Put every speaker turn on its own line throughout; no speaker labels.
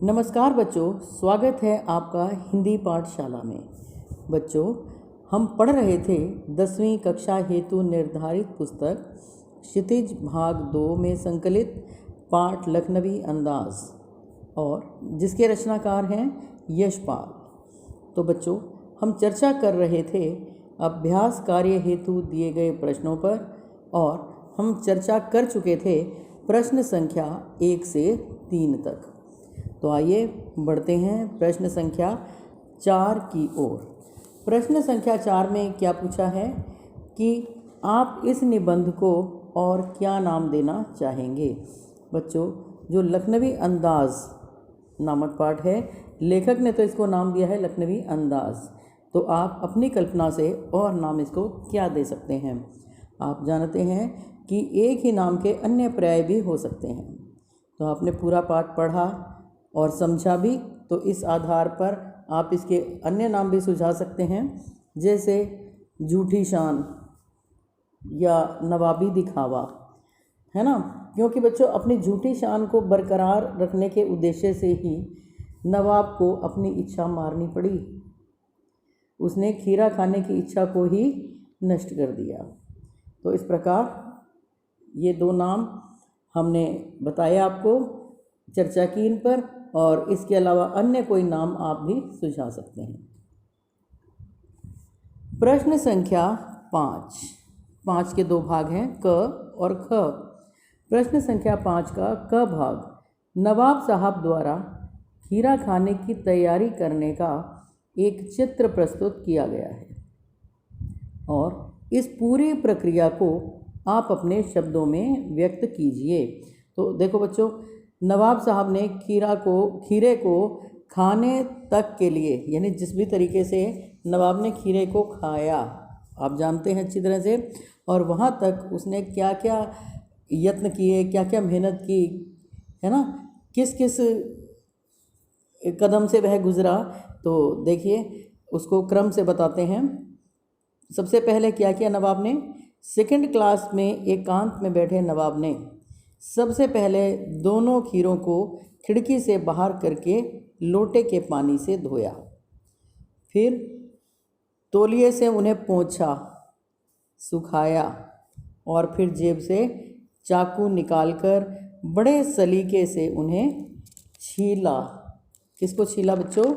नमस्कार बच्चों, स्वागत है आपका हिंदी पाठशाला में। बच्चों, हम पढ़ रहे थे 10वीं कक्षा हेतु निर्धारित पुस्तक क्षितिज भाग 2 में संकलित पाठ लखनवी अंदाज, और जिसके रचनाकार हैं यशपाल। तो बच्चों, हम चर्चा कर रहे थे अभ्यास कार्य हेतु दिए गए प्रश्नों पर, और हम चर्चा कर चुके थे प्रश्न संख्या 1 से 3 तक। तो आइए बढ़ते हैं प्रश्न संख्या 4 की ओर। प्रश्न संख्या 4 में क्या पूछा है कि आप इस निबंध को और क्या नाम देना चाहेंगे। बच्चों, जो लखनवी अंदाज नामक पाठ है, लेखक ने तो इसको नाम दिया है लखनवी अंदाज, तो आप अपनी कल्पना से और नाम इसको क्या दे सकते हैं। आप जानते हैं कि एक ही नाम के अन्य पर्याय भी हो सकते हैं। तो आपने पूरा पाठ पढ़ा और समझा भी, तो इस आधार पर आप इसके अन्य नाम भी सुझा सकते हैं, जैसे झूठी शान या नवाबी दिखावा, है ना। क्योंकि बच्चों, अपनी झूठी शान को बरकरार रखने के उद्देश्य से ही नवाब को अपनी इच्छा मारनी पड़ी। उसने खीरा खाने की इच्छा को ही नष्ट कर दिया। तो इस प्रकार ये 2 नाम हमने बताया, आपको चर्चा की इन पर, और इसके अलावा अन्य कोई नाम आप भी सुझा सकते हैं। प्रश्न संख्या 5 के 2 भाग हैं, क और ख। प्रश्न संख्या 5 का क भाग, नवाब साहब द्वारा खीरा खाने की तैयारी करने का एक चित्र प्रस्तुत किया गया है, और इस पूरी प्रक्रिया को आप अपने शब्दों में व्यक्त कीजिए। तो देखो बच्चों, नवाब साहब ने खीरे को खाने तक के लिए, यानी जिस भी तरीके से नवाब ने खीरे को खाया, आप जानते हैं अच्छी तरह से, और वहाँ तक उसने क्या क्या यत्न किए, क्या क्या मेहनत की, है ना, किस किस कदम से वह गुजरा। तो देखिए, उसको क्रम से बताते हैं। सबसे पहले क्या किया नवाब ने, 2nd क्लास में एकांत में बैठे नवाब ने सबसे पहले दोनों खीरों को खिड़की से बाहर करके लोटे के पानी से धोया, फिर तौलिए से उन्हें पोंछा, सुखाया, और फिर जेब से चाकू निकालकर बड़े सलीके से उन्हें छीला। किसको छीला बच्चों?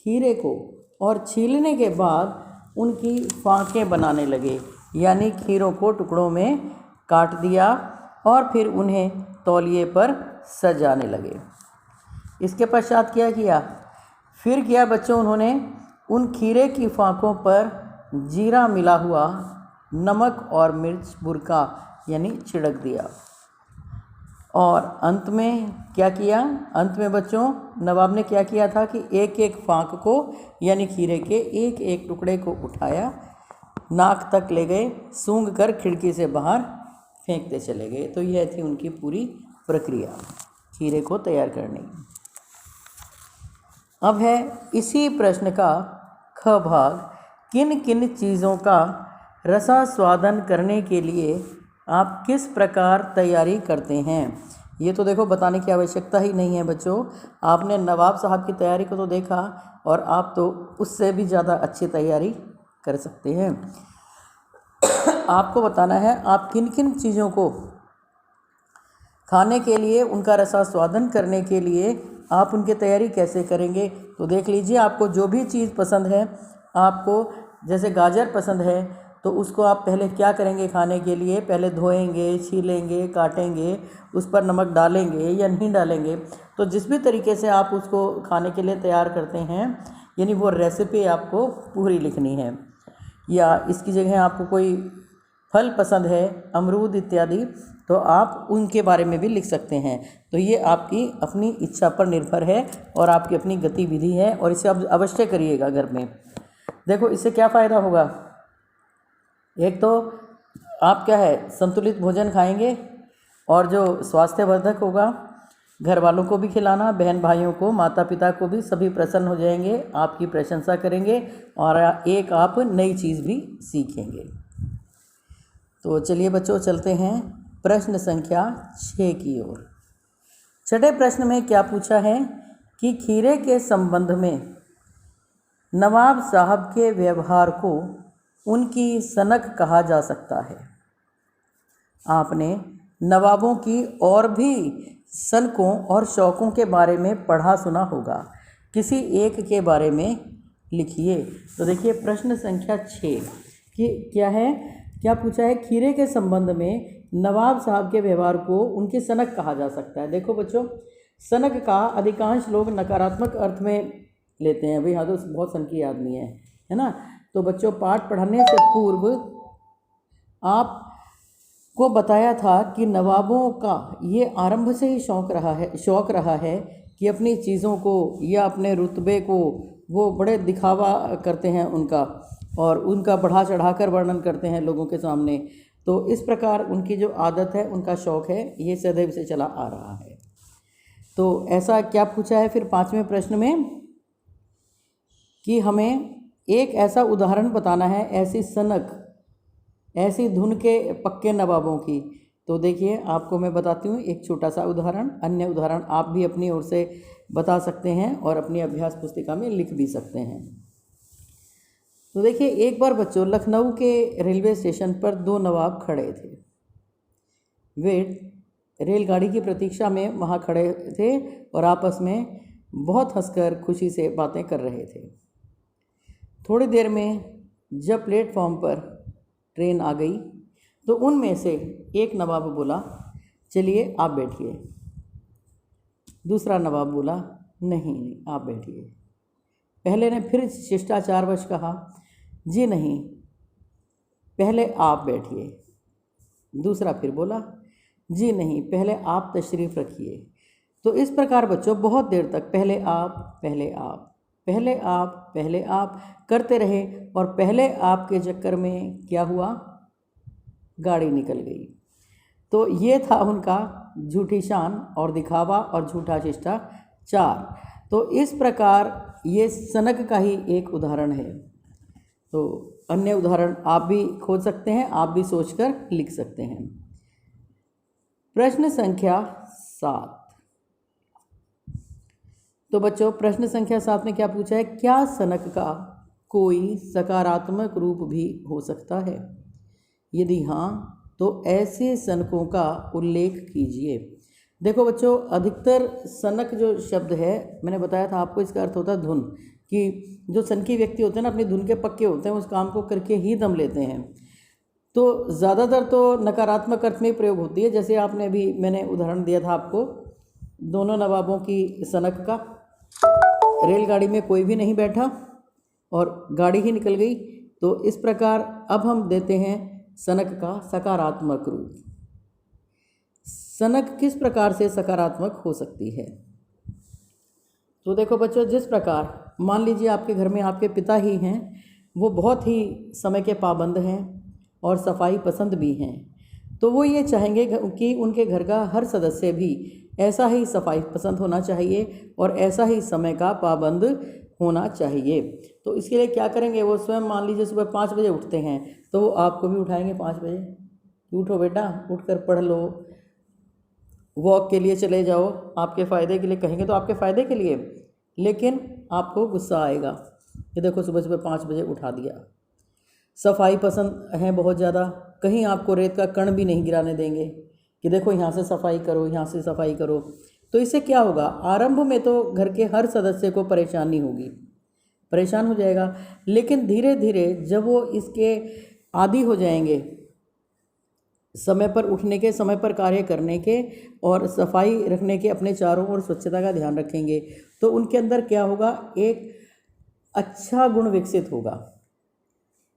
खीरे को। और छीलने के बाद उनकी फाँकें बनाने लगे, यानी खीरों को टुकड़ों में काट दिया और फिर उन्हें तौलिए पर सजाने लगे। इसके पश्चात क्या किया? फिर किया बच्चों, उन्होंने उन खीरे की फाँकों पर जीरा मिला हुआ नमक और मिर्च बुरका यानी छिड़क दिया। और अंत में क्या किया? अंत में बच्चों, नवाब ने क्या किया था कि एक एक फाँक को, यानी खीरे के एक एक टुकड़े को उठाया, नाक तक ले गए, सूंघ कर खिड़की से बाहर फेंकते चले गए। तो यह थी उनकी पूरी प्रक्रिया खीरे को तैयार करने की। अब है इसी प्रश्न का ख भाग, किन किन चीज़ों का रसास्वादन करने के लिए आप किस प्रकार तैयारी करते हैं। ये तो देखो बताने की आवश्यकता ही नहीं है बच्चों, आपने नवाब साहब की तैयारी को तो देखा, और आप तो उससे भी ज़्यादा अच्छी तैयारी कर सकते हैं। आपको बताना है आप किन किन चीज़ों को खाने के लिए, उनका रसास्वादन करने के लिए आप उनकी तैयारी कैसे करेंगे। तो देख लीजिए, आपको जो भी चीज़ पसंद है, आपको जैसे गाजर पसंद है, तो उसको आप पहले क्या करेंगे खाने के लिए? पहले धोएंगे, छीलेंगे, काटेंगे, उस पर नमक डालेंगे या नहीं डालेंगे। तो जिस भी तरीके से आप उसको खाने के लिए तैयार करते हैं, यानी वो रेसिपी आपको पूरी लिखनी है। या इसकी जगह आपको कोई फल पसंद है, अमरूद इत्यादि, तो आप उनके बारे में भी लिख सकते हैं। तो ये आपकी अपनी इच्छा पर निर्भर है और आपकी अपनी गतिविधि है, और इसे आप अवश्य करिएगा घर में। देखो, इससे क्या फ़ायदा होगा? एक तो आप क्या है, संतुलित भोजन खाएंगे, और जो स्वास्थ्यवर्धक होगा, घर वालों को भी खिलाना, बहन भाइयों को, माता पिता को भी, सभी प्रसन्न हो जाएंगे, आपकी प्रशंसा करेंगे, और एक आप नई चीज़ भी सीखेंगे। तो चलिए बच्चों, चलते हैं प्रश्न संख्या 6 की ओर। 6ठे प्रश्न में क्या पूछा है कि खीरे के संबंध में नवाब साहब के व्यवहार को उनकी सनक कहा जा सकता है। आपने नवाबों की और भी सनकों और शौकों के बारे में पढ़ा सुना होगा, किसी एक के बारे में लिखिए। तो देखिए प्रश्न संख्या 6 कि क्या है, क्या पूछा है, खीरे के संबंध में नवाब साहब के व्यवहार को उनकी सनक कहा जा सकता है। देखो बच्चों, सनक का अधिकांश लोग नकारात्मक अर्थ में लेते हैं। भाई हाँ तो बहुत सनकी आदमी है ना। तो बच्चों, पाठ पढ़ने से पूर्व आपको बताया था कि नवाबों का ये आरंभ से ही शौक रहा है कि अपनी चीज़ों को या अपने रुतबे को वो बड़े दिखावा करते हैं उनका, और उनका बढ़ा चढ़ाकर वर्णन करते हैं लोगों के सामने। तो इस प्रकार उनकी जो आदत है, उनका शौक है, ये सदैव से चला आ रहा है। तो ऐसा क्या पूछा है फिर 5वें प्रश्न में कि हमें एक ऐसा उदाहरण बताना है ऐसी सनक, ऐसी धुन के पक्के नवाबों की। तो देखिए आपको मैं बताती हूँ एक छोटा सा उदाहरण। अन्य उदाहरण आप भी अपनी ओर से बता सकते हैं और अपनी अभ्यास पुस्तिका में लिख भी सकते हैं। तो देखिए, एक बार बच्चों लखनऊ के रेलवे स्टेशन पर 2 नवाब खड़े थे। वे रेलगाड़ी की प्रतीक्षा में वहाँ खड़े थे और आपस में बहुत हंसकर खुशी से बातें कर रहे थे। थोड़ी देर में जब प्लेटफॉर्म पर ट्रेन आ गई तो उनमें से एक नवाब बोला, चलिए आप बैठिए। दूसरा नवाब बोला, नहीं आप बैठिए। पहले ने फिर शिष्टाचारवश कहा, जी नहीं पहले आप बैठिए। दूसरा फिर बोला, जी नहीं पहले आप तशरीफ़ रखिए। तो इस प्रकार बच्चों बहुत देर तक पहले आप पहले आप पहले आप पहले आप करते रहे, और पहले आप के चक्कर में क्या हुआ, गाड़ी निकल गई। तो ये था उनका झूठी शान और दिखावा और झूठा शिष्टाचार। तो इस प्रकार ये सनक का ही एक उदाहरण है। तो अन्य उदाहरण आप भी खोज सकते हैं, आप भी सोचकर लिख सकते हैं। प्रश्न संख्या 7। तो बच्चों प्रश्न संख्या 7 में क्या पूछा है, क्या सनक का कोई सकारात्मक रूप भी हो सकता है? यदि हाँ तो ऐसे सनकों का उल्लेख कीजिए। देखो बच्चों, अधिकतर सनक जो शब्द है, मैंने बताया था आपको, इसका अर्थ होता है धुन, कि जो सनकी व्यक्ति होते हैं ना अपनी धुन के पक्के होते हैं, उस काम को करके ही दम लेते हैं। तो ज़्यादातर तो नकारात्मक अर्थ में ही प्रयोग होती है। जैसे आपने अभी मैंने उदाहरण दिया था आपको दोनों नवाबों की सनक का। रेलगाड़ी में कोई भी नहीं बैठा और गाड़ी ही निकल गई। तो इस प्रकार अब हम देते हैं सनक का सकारात्मक रूप। सनक किस प्रकार से सकारात्मक हो सकती है? तो देखो बच्चों, जिस प्रकार मान लीजिए आपके घर में आपके पिता ही हैं, वो बहुत ही समय के पाबंद हैं और सफाई पसंद भी हैं, तो वो ये चाहेंगे कि उनके घर का हर सदस्य भी ऐसा ही सफाई पसंद होना चाहिए और ऐसा ही समय का पाबंद होना चाहिए। तो इसके लिए क्या करेंगे, वो स्वयं मान लीजिए सुबह 5 बजे उठते हैं, तो वो आपको भी उठाएंगे 5 बजे, उठो बेटा, उठकर पढ़ लो, वॉक के लिए चले जाओ, आपके फ़ायदे के लिए कहेंगे तो आपके फ़ायदे के लिए, लेकिन आपको गुस्सा आएगा कि देखो सुबह सुबह 5 बजे उठा दिया। सफाई पसंद है बहुत ज़्यादा, कहीं आपको रेत का कण भी नहीं गिराने देंगे कि देखो यहाँ से सफाई करो, यहाँ से सफाई करो। तो इससे क्या होगा, आरंभ में तो घर के हर सदस्य को परेशानी होगी, परेशान हो जाएगा, लेकिन धीरे धीरे जब वो इसके आदी हो जाएंगे, समय पर उठने के, समय पर कार्य करने के और सफाई रखने के, अपने चारों ओर स्वच्छता का ध्यान रखेंगे, तो उनके अंदर क्या होगा, एक अच्छा गुण विकसित होगा,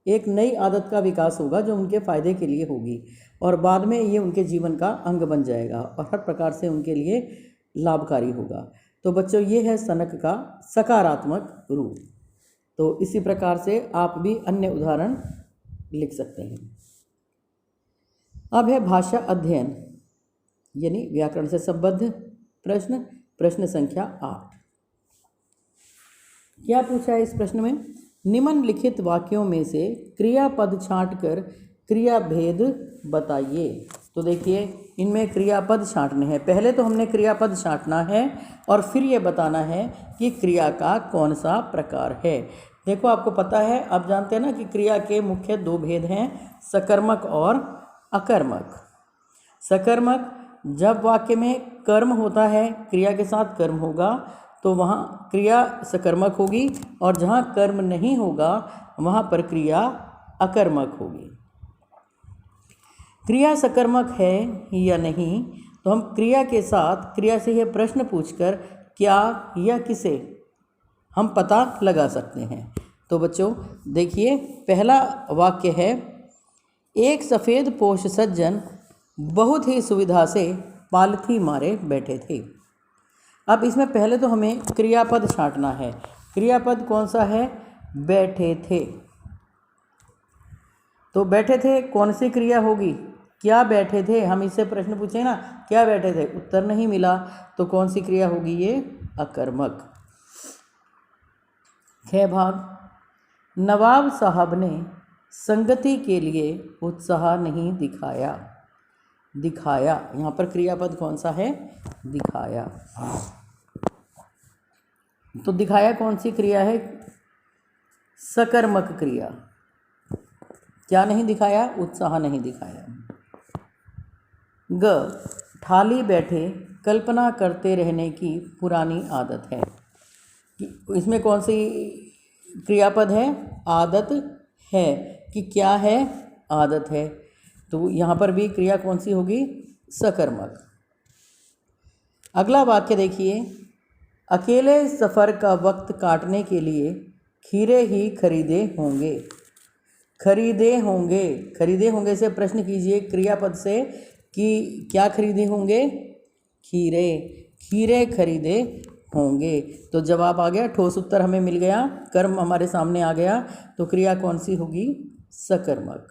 एक नई आदत का विकास होगा जो उनके फ़ायदे के लिए होगी, और बाद में ये उनके जीवन का अंग बन जाएगा और हर प्रकार से उनके लिए लाभकारी होगा। तो बच्चों, ये है सनक का सकारात्मक रूप। तो इसी प्रकार से आप भी अन्य उदाहरण लिख सकते हैं। अब है भाषा अध्ययन यानी व्याकरण से संबद्ध प्रश्न, प्रश्न संख्या 8। क्या पूछा है इस प्रश्न में, निम्नलिखित वाक्यों में से क्रियापद छांटकर क्रिया भेद बताइए। तो देखिए इनमें क्रियापद छांटने हैं। पहले तो हमने क्रियापद छांटना है और फिर ये बताना है कि क्रिया का कौन सा प्रकार है। देखो आपको पता है, आप जानते हैं ना कि क्रिया के मुख्य दो भेद हैं, सकर्मक और अकर्मक। सकर्मक, जब वाक्य में कर्म होता है, क्रिया के साथ कर्म होगा तो वहाँ क्रिया सकर्मक होगी, और जहाँ कर्म नहीं होगा वहाँ पर क्रिया अकर्मक होगी। क्रिया सकर्मक है या नहीं, तो हम क्रिया के साथ क्रिया से यह प्रश्न पूछकर क्या या किसे हम पता लगा सकते हैं। तो बच्चों देखिए, पहला वाक्य है, एक सफ़ेद पोश सज्जन बहुत ही सुविधा से पालथी मारे बैठे थे। अब इसमें पहले तो हमें क्रियापद छांटना है। क्रियापद कौन सा है? बैठे थे। तो बैठे थे कौन सी क्रिया होगी? क्या बैठे थे? हम इससे प्रश्न पूछे ना, क्या बैठे थे, उत्तर नहीं मिला, तो कौन सी क्रिया होगी? ये अकर्मक। ख भाग, नवाब साहब ने संगति के लिए उत्साह नहीं दिखाया। दिखाया, यहाँ पर क्रियापद कौन सा है? दिखाया। तो दिखाया कौन सी क्रिया है? सकर्मक क्रिया। क्या नहीं दिखाया? उत्साह नहीं दिखाया। ग, थाली बैठे कल्पना करते रहने की पुरानी आदत है। इसमें कौन सी क्रियापद है? आदत है। कि क्या है? आदत है। तो यहाँ पर भी क्रिया कौन सी होगी? सकर्मक। अगला वाक्य देखिए, अकेले सफ़र का वक्त काटने के लिए खीरे ही खरीदे होंगे। खरीदे होंगे, खरीदे होंगे से प्रश्न कीजिए क्रियापद से कि क्या खरीदे होंगे? खीरे। खीरे खरीदे होंगे। तो जवाब आ गया, ठोस उत्तर हमें मिल गया, कर्म हमारे सामने आ गया। तो क्रिया कौन सी होगी? सकर्मक।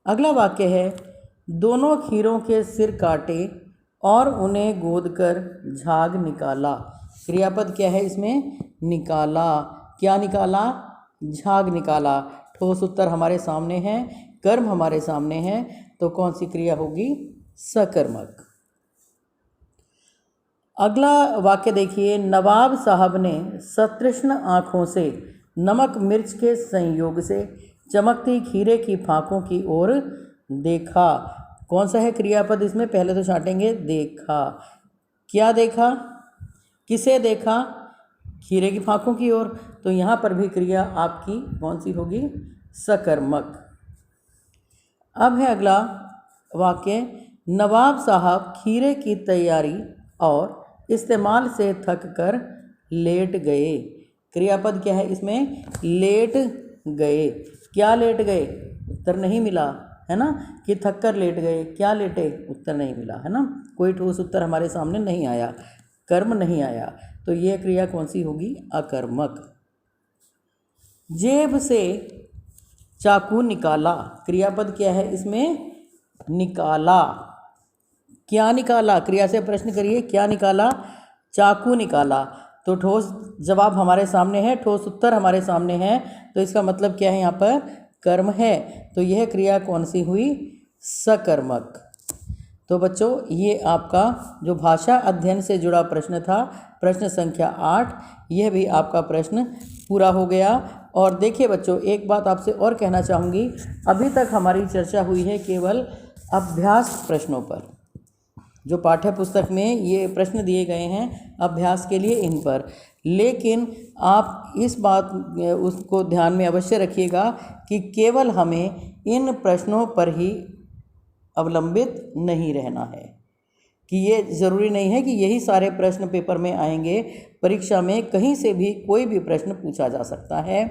अगला वाक्य है, दोनों खीरों के सिर काटे और उन्हें गोदकर झाग निकाला। क्रियापद क्या है इसमें? निकाला। क्या निकाला? झाग निकाला। ठोस उत्तर हमारे सामने है, कर्म हमारे सामने है, तो कौन सी क्रिया होगी? सकर्मक। अगला वाक्य देखिए, नवाब साहब ने सतृष्ण आँखों से नमक मिर्च के संयोग से चमकती खीरे की फाँकों की ओर देखा। कौन सा है क्रियापद इसमें? पहले तो छांटेंगे, देखा। क्या देखा? किसे देखा? खीरे की फाँकों की ओर। तो यहाँ पर भी क्रिया आपकी कौन सी होगी? सकर्मक। अब है अगला वाक्य, नवाब साहब खीरे की तैयारी और इस्तेमाल से थक कर लेट गए। क्रियापद क्या है इसमें? लेट गए। क्या लेट गए? उत्तर नहीं मिला, है ना, कि थक कर लेट गए। क्या लेटे? उत्तर नहीं मिला, है ना, कोई ठोस उत्तर हमारे सामने नहीं आया, कर्म नहीं आया। तो ये क्रिया कौन सी होगी? अकर्मक। जेब से चाकू निकाला। क्रियापद क्या है इसमें? निकाला। क्या निकाला? क्रिया से प्रश्न करिए, क्या निकाला? चाकू निकाला। तो ठोस जवाब हमारे सामने है, ठोस उत्तर हमारे सामने है, तो इसका मतलब क्या है? यहाँ पर कर्म है। तो यह क्रिया कौन सी हुई? सकर्मक। तो बच्चों ये आपका जो भाषा अध्ययन से जुड़ा प्रश्न था, प्रश्न संख्या 8, यह भी आपका प्रश्न पूरा हो गया। और देखिए बच्चों, एक बात आपसे और कहना चाहूँगी, अभी तक हमारी चर्चा हुई है केवल अभ्यास प्रश्नों पर। जो पाठ्य पुस्तक में ये प्रश्न दिए गए हैं अभ्यास के लिए, इन पर, लेकिन आप इस बात उसको ध्यान में अवश्य रखिएगा कि केवल हमें इन प्रश्नों पर ही अवलंबित नहीं रहना है, कि ये ज़रूरी नहीं है कि यही सारे प्रश्न पेपर में आएंगे। परीक्षा में कहीं से भी कोई भी प्रश्न पूछा जा सकता है,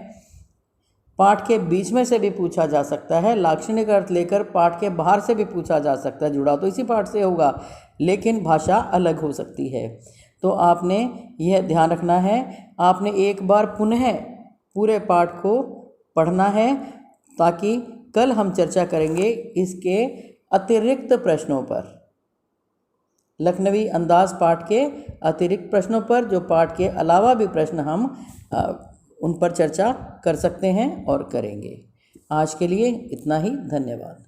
पाठ के बीच में से भी पूछा जा सकता है, लाक्षणिक अर्थ लेकर पाठ के बाहर से भी पूछा जा सकता है, जुड़ा तो इसी पाठ से होगा लेकिन भाषा अलग हो सकती है। तो आपने यह ध्यान रखना है, आपने एक बार पुनः पूरे पाठ को पढ़ना है, ताकि कल हम चर्चा करेंगे इसके अतिरिक्त प्रश्नों पर, लखनवी अंदाज पाठ के अतिरिक्त प्रश्नों पर, जो पाठ के अलावा भी प्रश्न हम उन पर चर्चा कर सकते हैं और करेंगे। आज के लिए इतना ही, धन्यवाद।